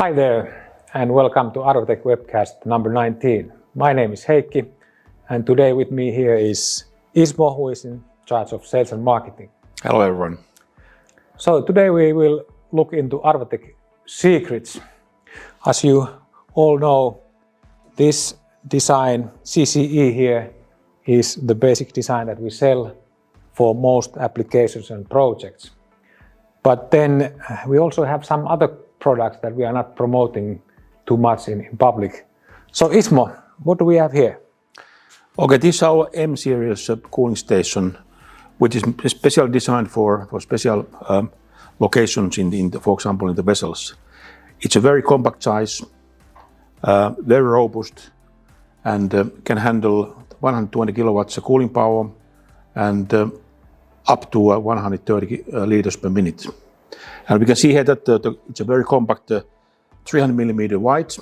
Hi there and welcome to Adwatec Webcast number 19. My name is Heikki and today with me here is Ismo, who is in charge of sales and marketing. Hello everyone. So today we will look into Adwatec secrets. As you all know, this design CCE here is the basic design that we sell for most applications and projects. But then we also have some other products that we are not promoting too much in public. So Ismo, what do we have here? Okay, this is our M series cooling station, which is specially designed for special locations for example, in the vessels. It's a very compact size, very robust, and can handle 120 kilowatts cooling power and up to 130 liters per minute. And we can see here that it's a very compact 300 millimeter wide,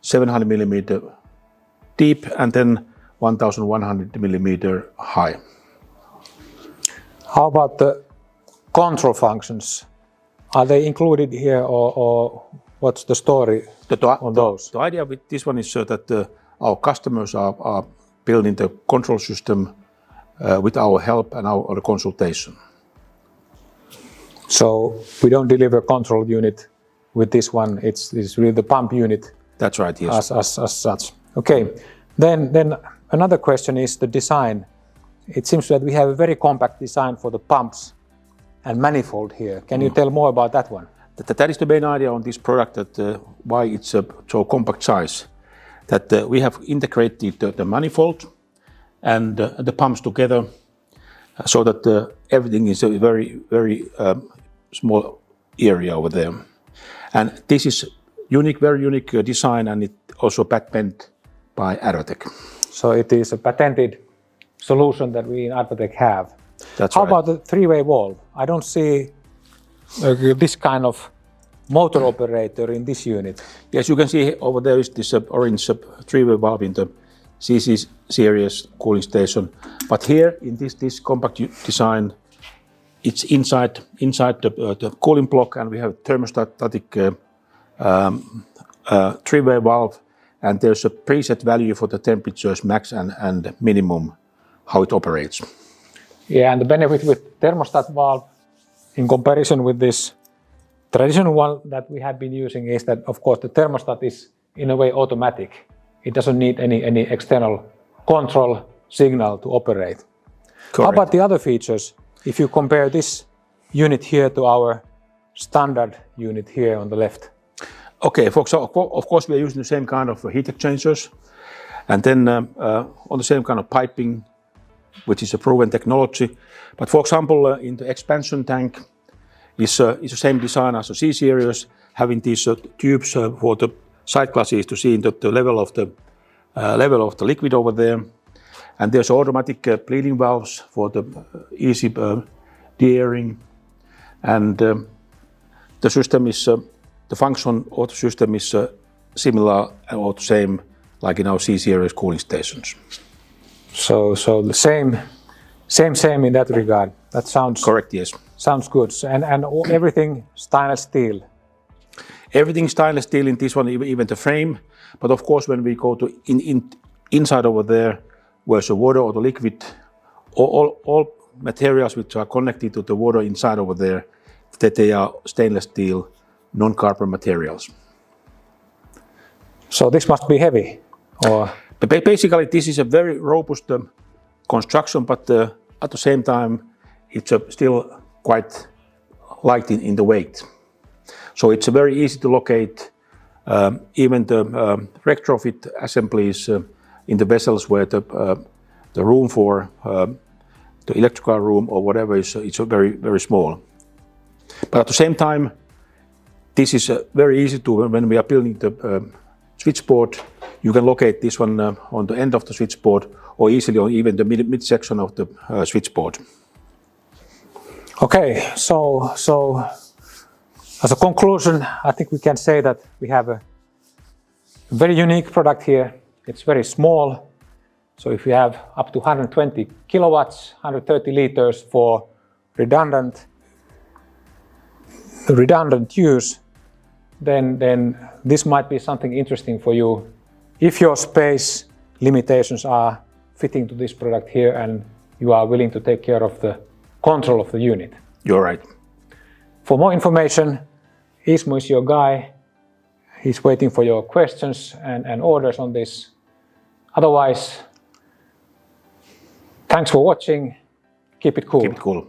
700 millimeter deep, and then 1100 millimeter high. How about the control functions? Are they included here or what's the story on those? The idea with this one is that our customers are building the control system with our help and our consultation. So we don't deliver control unit with this one. It's really the pump unit. That's right. Yes. As such. Okay. Then another question is the design. It seems that we have a very compact design for the pumps and manifold here. Can you tell more about that one? That is the main idea on this product. That why it's a so compact size. That we have integrated the manifold and the pumps together, so that everything is a very small area over there. And this is unique, very unique design, and it also patented by Adwatec. So it is a patented solution that we in Adwatec have. That's How right. about the three-way valve? I don't see this kind of motor operator in this unit. Yes, you can see over there is this orange three-way valve in the CC series cooling station. But here in this compact design, it's inside the cooling block, and we have thermostatic three-way valve, and there's a preset value for the temperatures max and minimum, how it operates. Yeah, and the benefit with thermostat valve in comparison with this traditional one that we have been using is that, of course, the thermostat is in a way automatic. It doesn't need any external control signal to operate. Correct. How about the other features? If you compare this unit here to our standard unit here on the left. Okay, so of course we are using the same kind of heat exchangers, and then on the same kind of piping, which is a proven technology. But for example, in the expansion tank is the same design as the C series, having these tubes for the side glasses to see the level of the liquid over there. And there's automatic bleeding valves for the easy de-airing, and the system is the function of the system is similar or the same like in our C series cooling stations. So the same in that regard. That sounds correct. Yes. Sounds good. And everything stainless steel. Everything stainless steel in this one, even the frame. But of course, when we go to inside over there, where's the water or the liquid, all materials which are connected to the water inside over there, that they are stainless steel, non-carbon materials. So this must be heavy, or? But basically, this is a very robust construction, but at the same time, it's still quite light in the weight. So it's very easy to locate. Even the retrofit assemblies in the vessels where the room for the electrical room or whatever is it's very small. But at the same time, this is very easy to, when we are building the switchboard, you can locate this one on the end of the switchboard or easily on even the mid-section of the switchboard. Okay, so as a conclusion, I think we can say that we have a very unique product here. It's very small. So if you have up to 120 kilowatts, 130 liters for redundant use, then this might be something interesting for you if your space limitations are fitting to this product here and you are willing to take care of the control of the unit. You're right. For more information, Ismo is your guy. He's waiting for your questions and orders on this. Otherwise, thanks for watching. Keep it cool. Keep it cool.